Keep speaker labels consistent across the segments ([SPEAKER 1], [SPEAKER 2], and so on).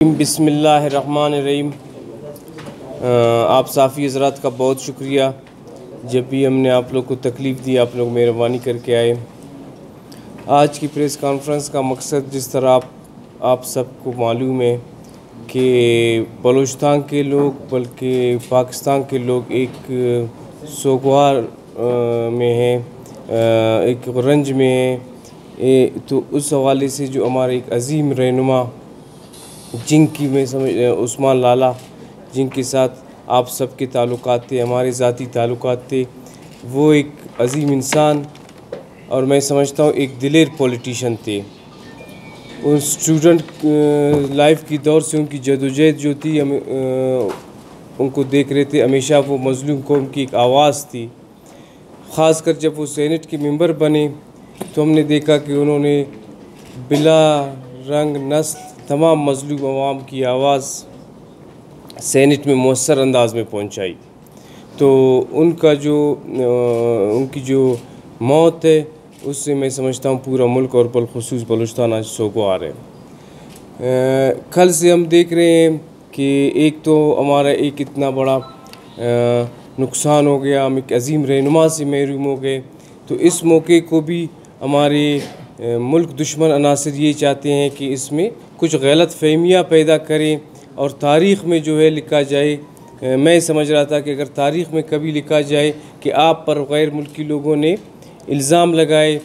[SPEAKER 1] بسم اللہ الرحمن الرحیم۔ آپ صافی حضرات کا بہت شکریہ، جب بھی ہم نے آپ لوگ کو تکلیف دی آپ لوگ مہربانی کر کے آئے۔ آج کی پریس کانفرنس کا مقصد جس طرح آپ سب کو معلوم ہے کہ بلوچستان کے لوگ بلکہ پاکستان کے لوگ ایک سوگوار میں ہیں، ایک رنج میں ہیں، تو اس حوالے سے جو ہمارے ایک عظیم رہنما جن کی میں سمجھ عثمان لالا، جن کے ساتھ آپ سب کے تعلقات تھے، ہمارے ذاتی تعلقات تھے، وہ ایک عظیم انسان اور میں سمجھتا ہوں ایک دلیر پولیٹیشین تھے۔ ان اسٹوڈنٹ لائف کی دور سے ان کی جدوجہد جو تھی، ہم ان کو دیکھ رہے تھے، ہمیشہ وہ مظلوم قوم کی ایک آواز تھی۔ خاص کر جب وہ سینٹ کے ممبر بنے تو ہم نے دیکھا کہ انہوں نے بلا رنگ نسل تمام مظلوم عوام کی آواز سینٹ میں مؤثر انداز میں پہنچائی۔ تو ان کی جو موت ہے اس سے میں سمجھتا ہوں پورا ملک اور بالخصوص بلوچستان آج سوگوار ہے۔ کل سے ہم دیکھ رہے ہیں کہ ایک تو ہمارا ایک اتنا بڑا نقصان ہو گیا، ہم ایک عظیم رہنما سے محروم ہو گئے۔ تو اس موقع کو بھی ہمارے ملک دشمن عناصر یہ چاہتے ہیں کہ اس میں کچھ غلط فہمیاں پیدا کریں اور تاریخ میں جو ہے لکھا جائے۔ میں سمجھ رہا تھا کہ اگر تاریخ میں کبھی لکھا جائے کہ آپ پر غیر ملکی لوگوں نے الزام لگائے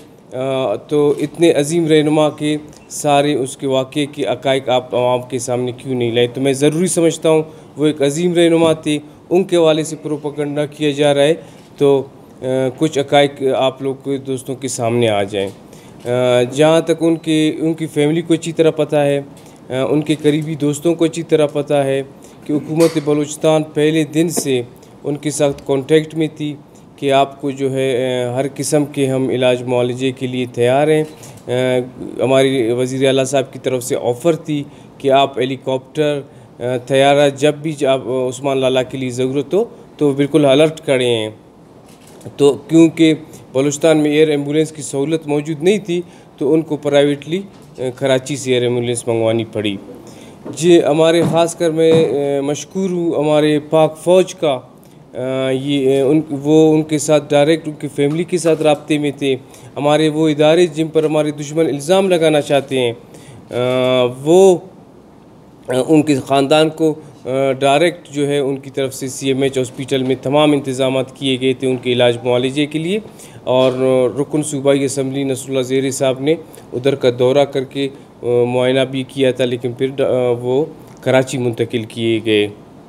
[SPEAKER 1] تو اتنے عظیم رہنما کے سارے اس کے واقعے کے حقائق آپ عوام کے سامنے کیوں نہیں لائے، تو میں ضروری سمجھتا ہوں وہ ایک عظیم رہنما تھے، ان کے حوالے سے پروپیگنڈا کیا جا رہا ہے تو کچھ حقائق آپ لوگ کے دوستوں کے سامنے آ جائیں۔ جہاں تک ان کی فیملی کو اچھی طرح پتہ ہے، ان کے قریبی دوستوں کو اچھی طرح پتہ ہے کہ حکومت بلوچستان پہلے دن سے ان کے ساتھ کانٹیکٹ میں تھی کہ آپ کو جو ہے ہر قسم کے ہم علاج معالجے کے لیے تیار ہیں۔ ہماری وزیر اعلیٰ صاحب کی طرف سے آفر تھی کہ آپ ہیلی کاپٹر طیارہ جب بھی عثمان لالا کے لیے ضرورت ہو تو بالکل الرٹ کھڑے ہیں۔ تو کیونکہ بلوچستان میں ایئر ایمبولینس کی سہولت موجود نہیں تھی تو ان کو پرائیویٹلی کراچی سے ایئر ایمبولینس منگوانی پڑی۔ جی ہمارے خاص کر میں مشکور ہوں ہمارے پاک فوج کا، وہ ان کے ساتھ ڈائریکٹ ان کی فیملی کے ساتھ رابطے میں تھے۔ ہمارے وہ ادارے جن پر ہمارے دشمن الزام لگانا چاہتے ہیں وہ ان کے خاندان کو ڈائریکٹ جو ہے ان کی طرف سے CMH ہاسپیٹل میں تمام انتظامات کیے گئے تھے ان کے علاج معالجے کے لیے، اور رکن صوبائی اسمبلی نصر اللہ زیرے صاحب نے ادھر کا دورہ کر کے معائنہ بھی کیا تھا، لیکن پھر وہ کراچی منتقل کیے گئے۔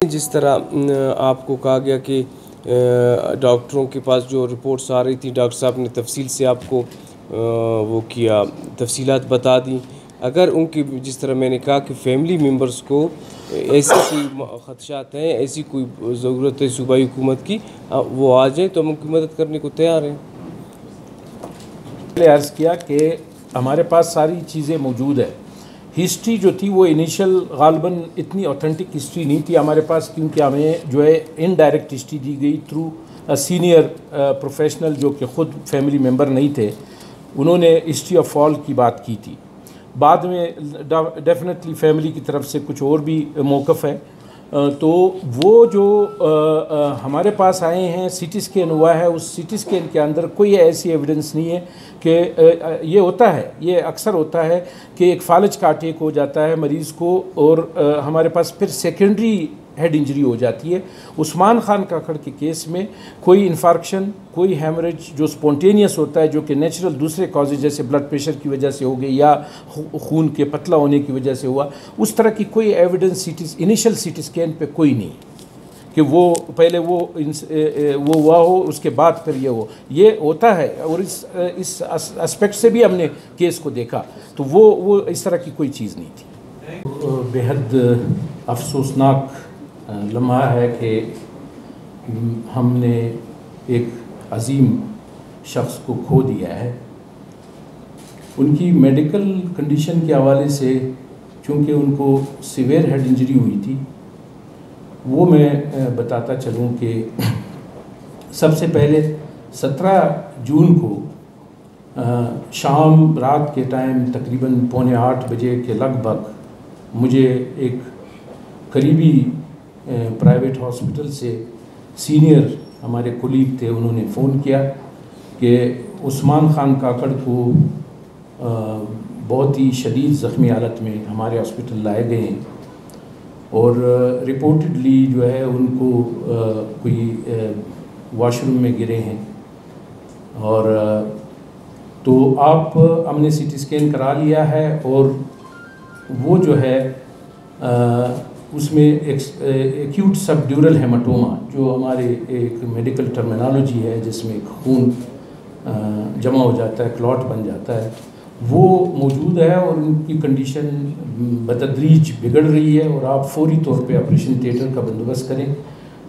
[SPEAKER 1] جس طرح آپ کو کہا گیا کہ ڈاکٹروں کے پاس جو رپورٹس آ رہی تھی، ڈاکٹر صاحب نے تفصیل سے آپ کو وہ کیا، تفصیلات بتا دیں۔ اگر ان کی جس طرح میں نے کہا کہ فیملی ممبرز کو ایسی کوئی خدشات ہیں، ایسی کوئی ضرورت ہے صوبائی حکومت کی، وہ آ جائیں تو ہم ان کی مدد کرنے کو تیار ہیں۔
[SPEAKER 2] پہلے عرض کیا کہ ہمارے پاس ساری چیزیں موجود ہیں۔ ہسٹری جو تھی وہ انیشل غالباً اتنی اوتھینٹک ہسٹری نہیں تھی ہمارے پاس، کیونکہ ہمیں جو ہے انڈائریکٹ ہسٹری دی گئی تھرو سینئر پروفیشنل جو کہ خود فیملی ممبر نہیں تھے، انہوں نے ہسٹری آف فال کی بات کی تھی۔ بعد میں ڈیفینیٹلی فیملی کی طرف سے کچھ اور بھی موقف ہے، تو وہ جو ہمارے پاس آئے ہیں، سی ٹی اسکین ہوا ہے، اس سی ٹی اسکین کے اندر کوئی ایسی ایویڈنس نہیں ہے کہ یہ ہوتا ہے، یہ اکثر ہوتا ہے کہ ایک فالج کا اٹیک ہو جاتا ہے مریض کو اور ہمارے پاس پھر سیکنڈری ہیڈ انجری ہو جاتی ہے۔ عثمان خان کاکڑ کے کیس میں کوئی انفارکشن، کوئی ہیمریج جو سپونٹینیس ہوتا ہے، جو کہ نیچرل دوسرے کازز جیسے بلڈ پریشر کی وجہ سے ہو گئی یا خون کے پتلا ہونے کی وجہ سے ہوا، اس طرح کی کوئی evidence initial C T scan پہ کوئی نہیں کہ وہ پہلے وہ ہوا ہو اس کے بعد پھر یہ ہو، یہ ہوتا ہے۔ اور اس اسپیکٹ سے بھی ہم نے کیس کو دیکھا تو وہ اس طرح کی کوئی چیز نہیں تھی۔ بے حد افسوسناک لمحہ ہے کہ ہم نے ایک عظیم شخص کو کھو دیا ہے۔ ان کی میڈیکل کنڈیشن کے حوالے سے چونکہ ان کو سیویئر ہیڈ انجری ہوئی تھی، وہ میں بتاتا چلوں کہ سب سے پہلے 17 جون کو شام رات کے ٹائم تقریباً 7:45 بجے کے لگ بھگ مجھے ایک قریبی پرائیویٹ ہاسپٹل سے سینئر ہمارے کولیگ تھے، انہوں نے فون کیا کہ عثمان خان کاکڑ کو بہت ہی شدید زخمی حالت میں ہمارے ہاسپٹل لائے گئے ہیں، اور رپورٹڈلی جو ہے ان کو کوئی واش روم میں گرے ہیں، اور تو آپ ہم نے سی ٹی اسکین کرا لیا ہے، اور وہ جو ہے اس میں ایکیوٹ سب ڈیورل ہیماٹوما، جو ہمارے ایک میڈیکل ٹرمینالوجی ہے جس میں خون جمع ہو جاتا ہے، کلاٹ بن جاتا ہے، وہ موجود ہے، اور ان کی کنڈیشن بتدریج بگڑ رہی ہے، اور آپ فوری طور پہ آپریشن تھیٹر کا بندوبست کریں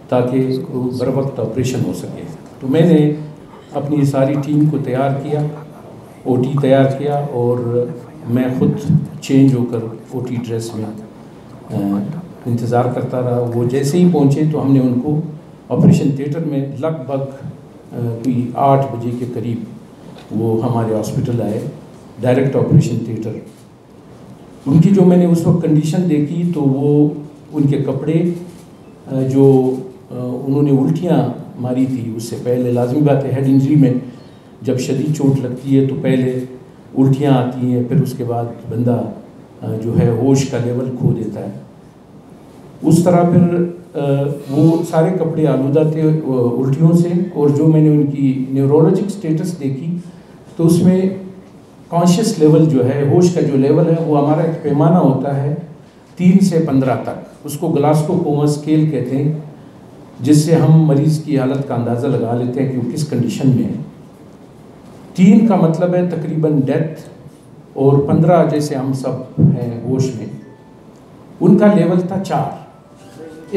[SPEAKER 2] تاکہ بر وقت آپریشن ہو سکے۔ تو میں نے اپنی ساری ٹیم کو تیار کیا، او ٹی تیار کیا، اور میں خود چینج ہو کر او ٹی ڈریس میں انتظار کرتا رہا۔ وہ جیسے ہی پہنچے تو ہم نے ان کو آپریشن تھیٹر میں لگ بھگ کوئی 8 بجے کے قریب وہ ہمارے ہاسپٹل آئے، ڈائریکٹ آپریشن تھیٹر۔ ان کی جو میں نے اس وقت کنڈیشن دیکھی تو وہ ان کے کپڑے جو انہوں نے الٹیاں ماری تھی اس سے پہلے، لازمی بات ہے ہیڈ انجری میں جب شدید چوٹ لگتی ہے تو پہلے الٹیاں آتی ہیں، پھر اس کے بعد بندہ جو ہے ہوش کا لیول کھو دیتا ہے، اس طرح پھر وہ سارے کپڑے آلودہ تھے الٹیوں سے۔ اور جو میں نے ان کی نیورولوجک سٹیٹس دیکھی تو اس میں کانشیس لیول جو ہے، ہوش کا جو لیول ہے، وہ ہمارا ایک پیمانہ ہوتا ہے 3 سے 15 تک، اس کو گلاسکو کوما اسکیل کہتے ہیں، جس سے ہم مریض کی حالت کا اندازہ لگا لیتے ہیں کہ وہ کس کنڈیشن میں ہے۔ 3 کا مطلب ہے تقریباً ڈیتھ، اور 15 جیسے ہم سب ہیں ہوش میں، ان کا لیول تھا 4،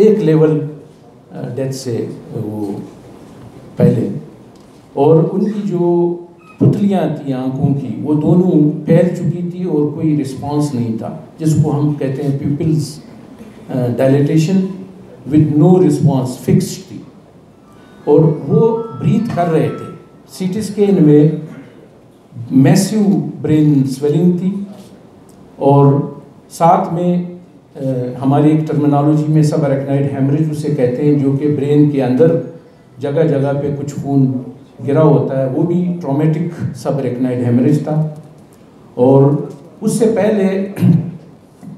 [SPEAKER 2] ایک لیول ڈیتھ سے وہ پہلے، اور ان کی جو پتلیاں تھیں آنکھوں کی وہ دونوں پھیل چکی تھی اور کوئی رسپانس نہیں تھا، جس کو ہم کہتے ہیں pupils dilatation with no response, fixed تھی، اور وہ بریتھ کر رہے تھے۔ سی ٹی اسکین میں میسیو برین سویلنگ تھی، اور ساتھ میں ہماری ایک ٹرمینالوجی میں سب اریکنائڈ ہیمریج اسے کہتے ہیں، جو کہ برین کے اندر جگہ جگہ پہ کچھ خون گرا ہوتا ہے، وہ بھی ٹرامیٹک سب اریکنائڈ ہیمریج تھا۔ اور اس سے پہلے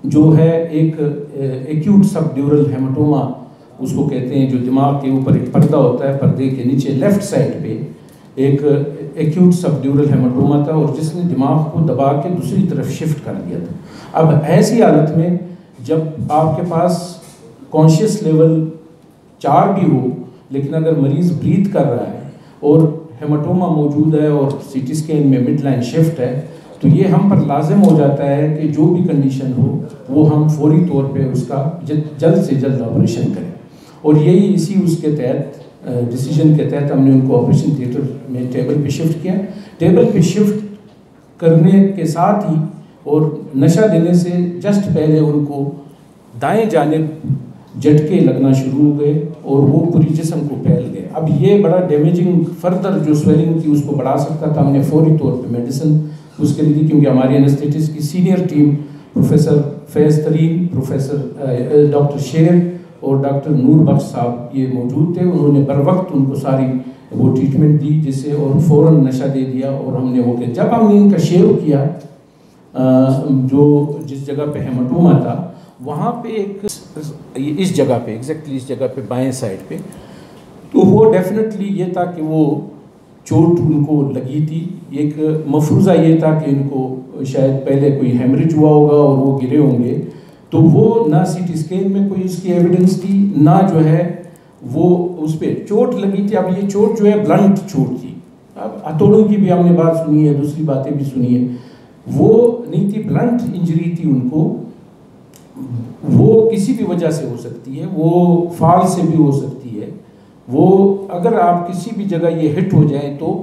[SPEAKER 2] جو ہے ایک ایکیوٹ سب ڈیورل ہیماٹوما اس کو کہتے ہیں، جو دماغ کے اوپر ایک پردہ ہوتا ہے، پردے کے نیچے لیفٹ سائڈ پہ ایک ایکیوٹ سب ڈیورل ہیماٹوما تھا، اور جس نے دماغ کو دبا کے دوسری طرف شفٹ کر دیا تھا۔ اب ایسی حالت میں جب آپ کے پاس کانشیس لیول 4 بھی ہو، لیکن اگر مریض بریتھ کر رہا ہے اور ہیماٹوما موجود ہے اور سی ٹی اسکین میں مڈ لائن شفٹ ہے، تو یہ ہم پر لازم ہو جاتا ہے کہ جو بھی کنڈیشن ہو وہ ہم فوری طور پہ اس کا جلد سے جلد آپریشن کریں، اور یہی اس کے تحت ڈیسیجن کے تحت ہم نے ان کو آپریشن تھیٹر میں ٹیبل پہ شفٹ کیا۔ ٹیبل پہ شفٹ کرنے کے ساتھ ہی اور نشہ دینے سے جسٹ پہلے ان کو دائیں جانب جھٹکے لگنا شروع ہو گئے، اور وہ پوری جسم کو پھیل گئے۔ اب یہ بڑا ڈیمیجنگ، فردر جو سویلنگ تھی اس کو بڑھا سکتا تھا، ہم نے فوری طور پہ میڈیسن اس کے لیے دی، کیونکہ ہماری اینستھیٹسٹ کی سینئر ٹیم پروفیسر فیض ترین، پروفیسر ڈاکٹر شیر اور ڈاکٹر نور بخش صاحب یہ موجود تھے، انہوں نے بر وقت ان کو ساری وہ ٹریٹمنٹ دی جس سے، اور فوراً نشہ دے دیا، اور ہم نے وہ کیا جب ہم نے ان کا شیو کیا جو جس جگہ پہ ہیماٹوما تھا وہاں پہ ایک اس جگہ پہ ایگزیکٹلی اس جگہ پہ بائیں سائڈ پہ، تو وہ ڈیفینیٹلی یہ تھا کہ وہ چوٹ ان کو لگی تھی۔ ایک مفروضہ یہ تھا کہ ان کو شاید پہلے کوئی ہیمریج ہوا ہوگا اور وہ گرے ہوں گے، تو وہ نہ سی ٹی اسکین میں کوئی اس کی ایویڈنس تھی، نہ جو ہے وہ اس پہ چوٹ لگی تھی۔ اب یہ چوٹ جو ہے بلنٹ چوٹ تھی، اب ہتھوڑوں کی بھی ہم نے بات سنی ہے، دوسری باتیں بھی سنی ہے، وہ نہیں تھی، بلنٹ انجری تھی ان کو۔ وہ کسی بھی وجہ سے ہو سکتی ہے، وہ فال سے بھی ہو سکتی ہے، وہ اگر آپ کسی بھی جگہ یہ ہٹ ہو جائیں تو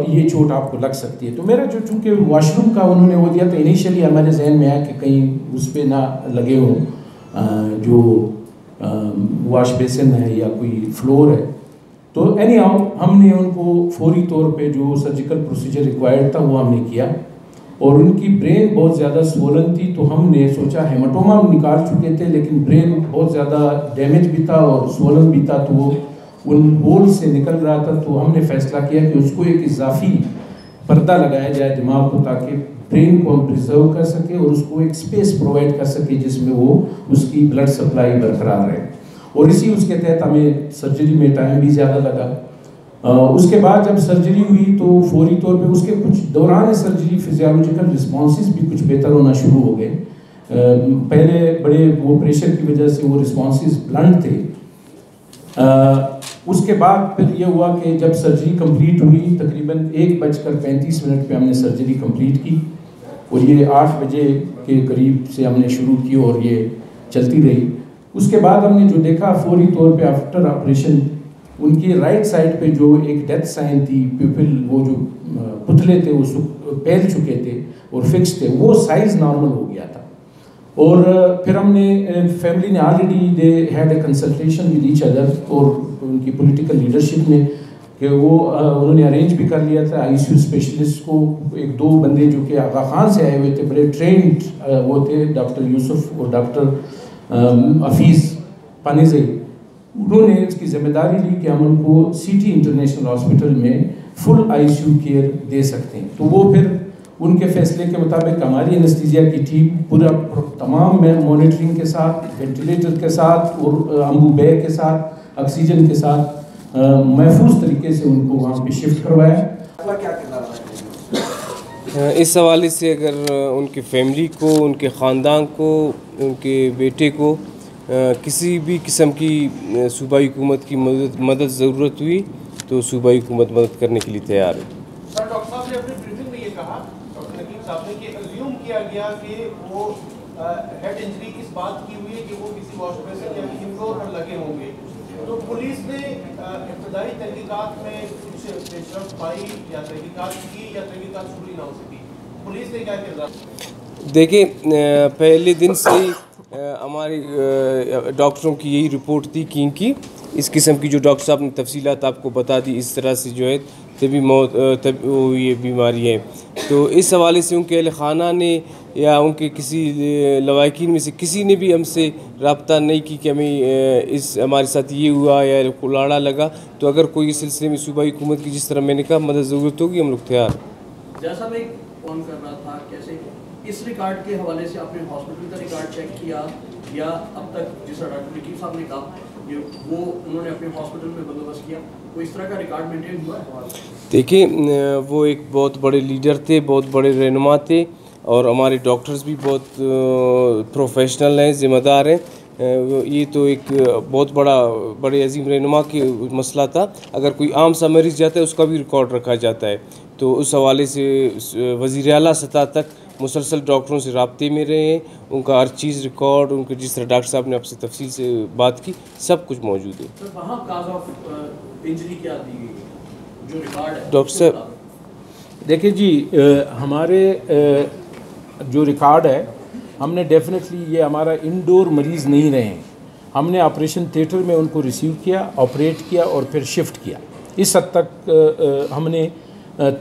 [SPEAKER 2] یہ چوٹ آپ کو لگ سکتی ہے۔ تو میرا جو چونکہ واش روم کا انہوں نے وہ دیا تو انیشیلی ہمارے ذہن میں آیا کہ کہیں اس پہ نہ لگے ہوں جو واش بیسن ہے یا کوئی فلور ہے۔ تو اینی ہاؤ ہم نے ان کو فوری طور پہ جو سرجیکل پروسیجر ریکوائرڈ تھا وہ ہم نے کیا، اور ان کی برین بہت زیادہ سوولن تھی، تو ہم نے سوچا ہیماٹوما ہم نکال چکے تھے لیکن برین بہت زیادہ ڈیمیج بھی تھا اور سوولن بھی تھا، تو وہ ان ہول سے نکل رہا تھا، تو ہم نے فیصلہ کیا کہ اس کو ایک اضافی پردہ لگایا جائے دماغ کو، تاکہ برین کو ہم پریزرو کر سکے اور اس کو ایک سپیس پرووائڈ کر سکے جس میں وہ اس کی بلڈ سپلائی برقرار رہے. اور اس کے تحت ہمیں سرجری میں ٹائم بھی زیادہ لگا. اس کے بعد جب سرجری ہوئی تو فوری طور پہ اس کے کچھ دوران سرجری فزیولوجیکل رسپانسز بھی کچھ بہتر ہونا شروع ہو گئے. پہلے بڑے وہ پریشر کی وجہ سے وہ رسپانسز بلنٹ تھے. اس کے بعد پھر یہ ہوا کہ جب سرجری کمپلیٹ ہوئی تقریباً 1:35 پہ ہم نے سرجری کمپلیٹ کی، اور یہ 8 بجے کے قریب سے ہم نے شروع کی اور یہ چلتی رہی. اس کے بعد ہم نے جو دیکھا فوری طور پہ آفٹر آپریشن ان کی رائٹ سائڈ پہ جو ایک ڈیتھ سائن تھی، پیپل وہ جو پتلے تھے وہ پھیل چکے تھے اور فکس تھے، وہ سائز نارمل ہو گیا تھا. اور پھر ہم نے فیملی نے already they had a consultation with each other, اور ان کی پولیٹیکل لیڈرشپ نے کہ وہ انہوں نے ارینج بھی کر لیا تھا ICU اسپیشلسٹ کو. 2 بندے جو کہ آغا خان سے آئے ہوئے تھے، بڑے ٹرینڈ وہ تھے، ڈاکٹر یوسف اور ڈاکٹر حفیظ پانیزئی. انہوں نے اس کی ذمہ داری لی کہ ہم ان کو سٹی انٹرنیشنل ہاسپٹل میں فل ICU کیئر دے سکتے ہیں. تو وہ پھر ان کے فیصلے کے مطابق ہماری انستھیزیا کی ٹیم پورا تمام مانیٹرنگ کے ساتھ، وینٹیلیٹر کے ساتھ اور امبو بیگ کے ساتھ، آکسیجن کے ساتھ محفوظ طریقے سے ان کو وہاں پہ شفٹ کروایا.
[SPEAKER 1] اس حوالے سے اگر ان کے فیملی کو، ان کے خاندان کو، ان کے بیٹے کو کسی بھی قسم کی صوبائی حکومت کی مدد ضرورت ہوئی تو صوبائی حکومت مدد کرنے کے لیے تیار ہے.
[SPEAKER 3] سر ڈاکٹر صاحب نے اپنی بریفنگ میں یہ کہا، ڈاکٹر نقیب صاحب نے، کہ ازیوم کیا گیا کہ وہ ہیڈ انجری اس بات کی ہوئی ہے کہ وہ کسی واش بیسن یا کسی فلور پر لگے ہوں گے. تو پولیس نے ابتدائی تحقیقات میں کچھ پیش رفت پائی یا تحقیقات کی یا تحقیقات شروع نہ ہو سکی؟ پولیس نے کیا کردار؟
[SPEAKER 1] دیکھیں پہلے دن سے ہی ہماری ڈاکٹروں کی یہی رپورٹ تھی کہ ان کی اس قسم کی جو ڈاکٹر صاحب نے تفصیلات آپ کو بتا دی، اس طرح سے جو ہے طبی موت یہ بیماری ہے. تو اس حوالے سے ان کے اہل خانہ نے یا ان کے کسی لواحقین میں سے کسی نے بھی ہم سے رابطہ نہیں کی کہ ہمیں ہمارے ساتھ یہ ہوا یا لاڑا لگا. تو اگر کوئی اس سلسلے میں صوبائی حکومت کی جس طرح میں نے کہا مدد ضرورت ہوگی ہم لوگ تیار.
[SPEAKER 4] جیسا میں فون کر رہا تھا، کیسے اس ریکارڈ کے حوالے سے آپ نے ہاسپٹل کا ریکارڈ چیک کیا یا اب تک جس طرح ڈاکٹر نقیب صاحب نے کہا وہ انہوں نے اپنے ہاسپٹل میں بندوبست کیا، کوئی اس طرح کا ریکارڈ مینٹین ہوا ہے؟
[SPEAKER 1] دیکھیں وہ ایک بہت بڑے لیڈر تھے، بہت بڑے رہنما تھے، اور ہمارے ڈاکٹرز بھی بہت پروفیشنل ہیں، ذمہ دار ہیں. یہ تو ایک بہت بڑے عظیم رہنما کے مسئلہ تھا. اگر کوئی عام سا مریض جاتا ہے اس کا بھی ریکارڈ رکھا جاتا ہے. تو اس حوالے سے وزیر اعلیٰ سطح تک مسلسل ڈاکٹروں سے رابطے میں رہے ہیں. ان کا ہر چیز ریکارڈ، ان کے جس طرح ڈاکٹر صاحب نے آپ سے تفصیل سے بات کی، سب کچھ موجود ہے.
[SPEAKER 4] سر وہاں کاز آف انجری کیا دی گئی جو ریکارڈ ہے
[SPEAKER 1] ڈاکٹر صاحب؟
[SPEAKER 2] دیکھیں جی، ہمارے جو ریکارڈ ہے ہم نے ڈیفینیٹلی یہ ہمارا انڈور مریض نہیں رہے ہیں. ہم نے آپریشن تھیٹر میں ان کو ریسیو کیا، آپریٹ کیا اور پھر شفٹ کیا. اس حد تک ہم نے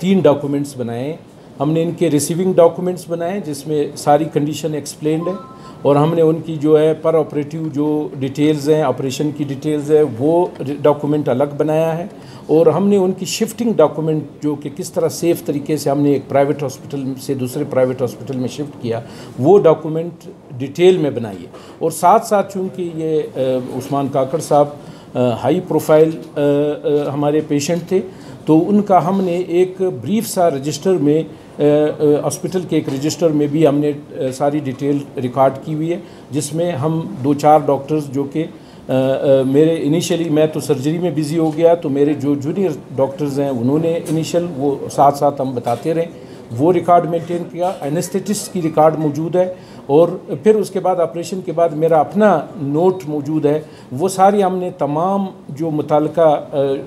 [SPEAKER 2] 3 ڈاکومنٹس بنائے. ہم نے ان کے ریسیونگ ڈاکومنٹس بنائے جس میں ساری کنڈیشن ایکسپلینڈ ہے، اور ہم نے ان کی جو ہے پر آپریٹیو جو ڈیٹیلز ہیں، آپریشن کی ڈیٹیلز ہے، وہ ڈاکومنٹ الگ بنایا ہے. اور ہم نے ان کی شفٹنگ ڈاکومنٹ جو کہ کس طرح سیف طریقے سے ہم نے ایک پرائیویٹ ہاسپٹل سے دوسرے پرائیویٹ ہاسپٹل میں شفٹ کیا، وہ ڈاکومنٹ ڈیٹیل میں بنائی ہے. اور ساتھ ساتھ چونکہ یہ عثمان کاکڑ صاحب ہائی پروفائل ہمارے پیشنٹ تھے، تو ان کا ہم نے ایک بریف سا رجسٹر میں ہاسپٹل کے ایک رجسٹر میں بھی ہم نے ساری ڈیٹیل ریکارڈ کی ہوئی ہے، جس میں ہم 2-4 ڈاکٹرز جو کہ میرے انیشلی میں تو سرجری میں بزی ہو گیا، تو میرے جو جونیئر ڈاکٹرز ہیں انہوں نے انیشل وہ ساتھ ساتھ ہم بتاتے رہے، وہ ریکارڈ مینٹین کیا. اینستھیٹسٹ کی ریکارڈ موجود ہے، اور پھر اس کے بعد آپریشن کے بعد میرا اپنا نوٹ موجود ہے. وہ ساری ہم نے تمام جو متعلقہ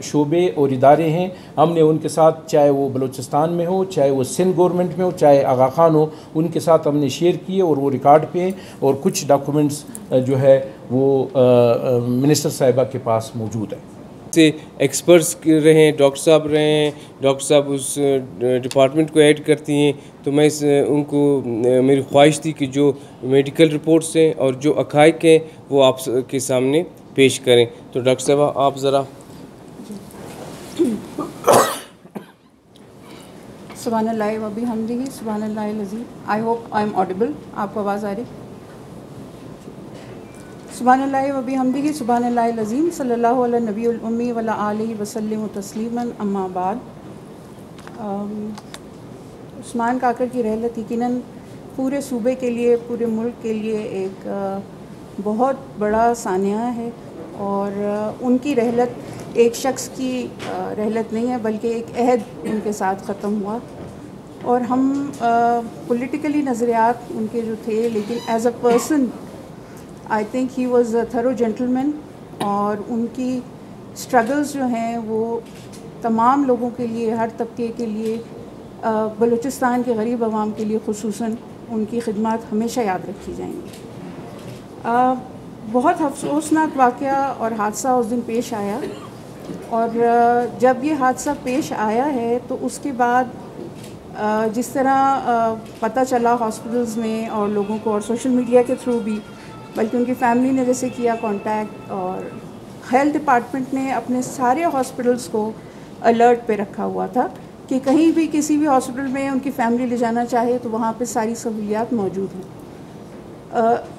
[SPEAKER 2] شعبے اور ادارے ہیں ہم نے ان کے ساتھ، چاہے وہ بلوچستان میں ہو، چاہے وہ سندھ گورنمنٹ میں ہو، چاہے آغا خان ہو، ان کے ساتھ ہم نے شیئر کیے اور وہ ریکارڈ پہ ہیں. اور کچھ ڈاکومنٹس جو ہے وہ منسٹر صاحبہ کے پاس موجود ہے.
[SPEAKER 1] سے ایکسپرٹس رہے ہیں، ڈاکٹر صاحب رہے ہیں، ڈاکٹر صاحب اس ڈپارٹمنٹ کو ایڈ کرتی ہیں، تو میں ان کو میری خواہش تھی کہ جو میڈیکل رپورٹس ہیں اور جو حقائق ہیں وہ آپ کے سامنے پیش کریں. تو ڈاکٹر صاحب آپ ذرا.
[SPEAKER 5] سبحان اللہ و بحمدہ سبحان اللہ العظیم. I hope I am audible. آپ کو آواز آ رہی؟ سبحان اللہ و بحمدہ سبحان اللہ العظیم. صلی اللہ علیہ نبی الامی و علی آلہ وسلم تسلیما. اما بعد. عثمان کاکڑ کی رحلت یقیناً پورے صوبے کے لیے، پورے ملک کے لیے ایک بہت بڑا سانحہ ہے، اور ان کی رحلت ایک شخص کی رحلت نہیں ہے بلکہ ایک عہد ان کے ساتھ ختم ہوا. اور ہم پولیٹیکلی نظریات ان کے جو تھے، لیکن as a person I think he was a thorough gentleman, اور ان کی اسٹرگلز جو ہیں وہ تمام لوگوں کے لیے، ہر طبقے کے لیے، بلوچستان کے غریب عوام کے لیے خصوصاً ان کی خدمات ہمیشہ یاد رکھی جائیں گی. بہت افسوسناک واقعہ اور حادثہ اس دن پیش آیا، اور جب یہ حادثہ پیش آیا ہے تو اس کے بعد جس طرح پتہ چلا ہاسپٹلز میں اور لوگوں کو، اور سوشل میڈیا کے تھرو بھی، بلکہ ان کی فیملی نے جیسے کیا کانٹیکٹ، اور ہیلتھ ڈپارٹمنٹ نے اپنے سارے ہاسپٹلز کو الرٹ پہ رکھا ہوا تھا کہ کہیں بھی کسی بھی ہاسپٹل میں ان کی فیملی لے جانا چاہے تو وہاں پہ ساری سہولیات موجود ہیں.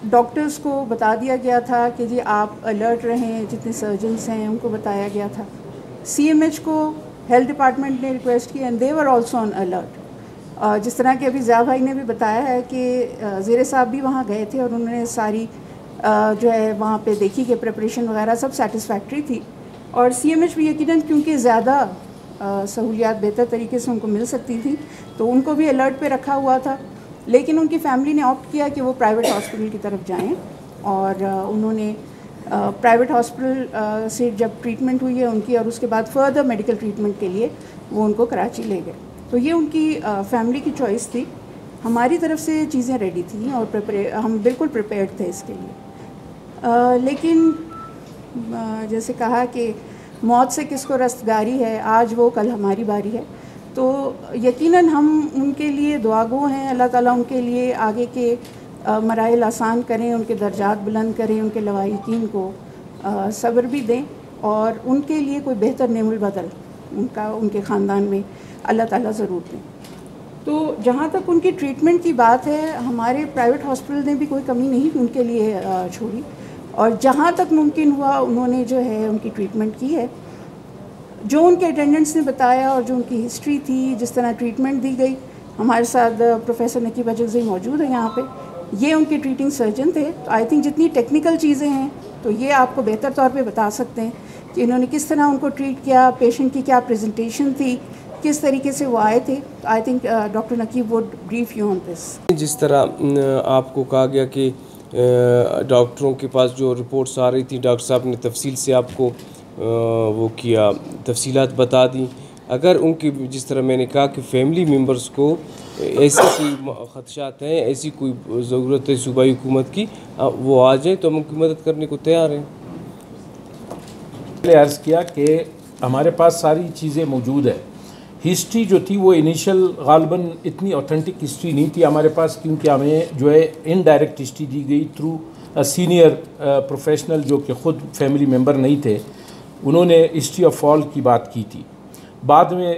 [SPEAKER 5] ڈاکٹرز کو بتا دیا گیا تھا کہ جی آپ الرٹ رہیں، جتنے سرجنس ہیں ان کو بتایا گیا تھا. سی ایم ایچ کو ہیلتھ ڈپارٹمنٹ نے ریکویسٹ کی، and they were also on alert. جس طرح کہ ابھی ضیاء بھائی نے بھی بتایا ہے کہ زیر صاحب بھی وہاں گئے تھے، اور انہوں نے ساری جو ہے وہاں پہ دیکھی کہ پریپریشن وغیرہ سب سیٹسفیکٹری تھی. اور سی ایم ایچ بھی یقیناً کیونکہ زیادہ سہولیات بہتر طریقے سے ان کو مل سکتی تھی تو ان کو بھی الرٹ پہ رکھا ہوا تھا. لیکن ان کی فیملی نے آپٹ کیا کہ وہ پرائیویٹ ہاسپٹل کی طرف جائیں، اور انہوں نے پرائیویٹ ہاسپٹل سے جب ٹریٹمنٹ ہوئی ہے ان کی، اور اس کے بعد فردر میڈیکل ٹریٹمنٹ کے لیے وہ ان کو کراچی لے گئے. تو یہ ان کی فیملی کی چوائس تھی. ہماری طرف سے چیزیں ریڈی تھیں اور ہم بالکل پریپیئرڈ تھے اس کے لیے. لیکن جیسے کہا کہ موت سے کس کو رستگاری ہے، آج وہ کل ہماری باری ہے. تو یقیناً ہم ان کے لیے دعا گو ہیں. اللہ تعالیٰ ان کے لیے آگے کے مراحل آسان کریں، ان کے درجات بلند کریں، ان کے لواحقین کو صبر بھی دیں، اور ان کے لیے کوئی بہتر نعم البدل ان کے خاندان میں اللہ تعالیٰ ضرور دیں. تو جہاں تک ان کی ٹریٹمنٹ کی بات ہے، ہمارے پرائیویٹ ہاسپٹل نے بھی کوئی کمی نہیں ان کے لیے چھوڑی، اور جہاں تک ممکن ہوا انہوں نے جو ہے ان کی ٹریٹمنٹ کی ہے. جو ان کے اٹینڈنٹس نے بتایا اور جو ان کی ہسٹری تھی، جس طرح ٹریٹمنٹ دی گئی. ہمارے ساتھ پروفیسر نقیب اجزئی موجود ہیں یہاں پہ، یہ ان کے ٹریٹنگ سرجن تھے. تو آئی تھنک جتنی ٹیکنیکل چیزیں ہیں تو یہ آپ کو بہتر طور پہ بتا سکتے ہیں کہ انہوں نے کس طرح ان کو ٹریٹ کیا، پیشنٹ کی کیا پریزنٹیشن تھی، کس طریقے سے وہ آئے تھے. I think doctor Naqeeb would brief you on this.
[SPEAKER 1] جس طرح آپ کو کہا گیا کہ ڈاکٹروں کے پاس جو رپورٹس آ رہی تھی، ڈاکٹر صاحب نے تفصیل سے آپ کو وہ کیا، تفصیلات بتا دیں. اگر ان کی جس طرح میں نے کہا کہ فیملی ممبرس کو ایسی کوئی خدشات ہیں، ایسی کوئی ضرورت ہے صوبائی حکومت کی، وہ آ جائیں تو ہم ان کی مدد کرنے کو تیار ہیں.
[SPEAKER 2] پہلے عرض کیا کہ ہمارے پاس ساری چیزیں موجود ہیں. ہسٹری جو تھی وہ انیشل غالباً اتنی اوتھینٹک ہسٹری نہیں تھی ہمارے پاس، کیونکہ ہمیں جو ہے انڈائریکٹ ہسٹری دی گئی تھرو سینئر پروفیشنل جو کہ خود فیملی ممبر نہیں تھے. انہوں نے ہسٹری آف فال کی بات کی تھی. بعد میں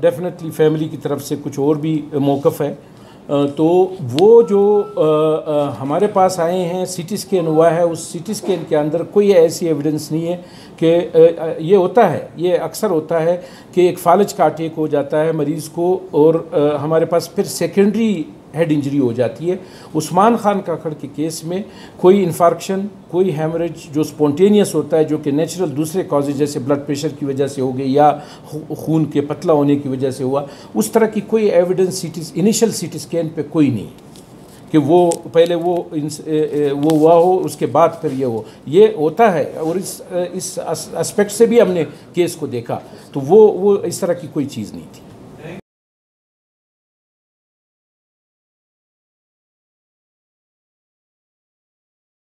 [SPEAKER 2] ڈیفینیٹلی فیملی کی طرف سے کچھ اور بھی موقف ہے. تو وہ جو ہمارے پاس آئے ہیں، سی ٹی اسکین ہوا ہے، اس سی ٹی اسکین کے اندر کوئی ایسی ایویڈنس نہیں ہے کہ یہ ہوتا ہے، یہ اکثر ہوتا ہے کہ ایک فالج کا اٹیک ہو جاتا ہے مریض کو، اور ہمارے پاس پھر سیکنڈری ہیڈ انجری ہو جاتی ہے. عثمان خان کاکڑ کے کیس میں کوئی انفارکشن، کوئی ہیمریج جو سپونٹینیس ہوتا ہے، جو کہ نیچرل دوسرے کازز جیسے بلڈ پریشر کی وجہ سے ہو گئی یا خون کے پتلا ہونے کی وجہ سے ہوا، اس طرح کی کوئی evidence initial C T scan پہ کوئی نہیں کہ وہ پہلے وہ ہوا ہو اس کے بعد پھر یہ ہو. یہ ہوتا ہے، اور اس اسپیکٹ سے بھی ہم نے کیس کو دیکھا، تو وہ اس طرح کی کوئی چیز نہیں تھی.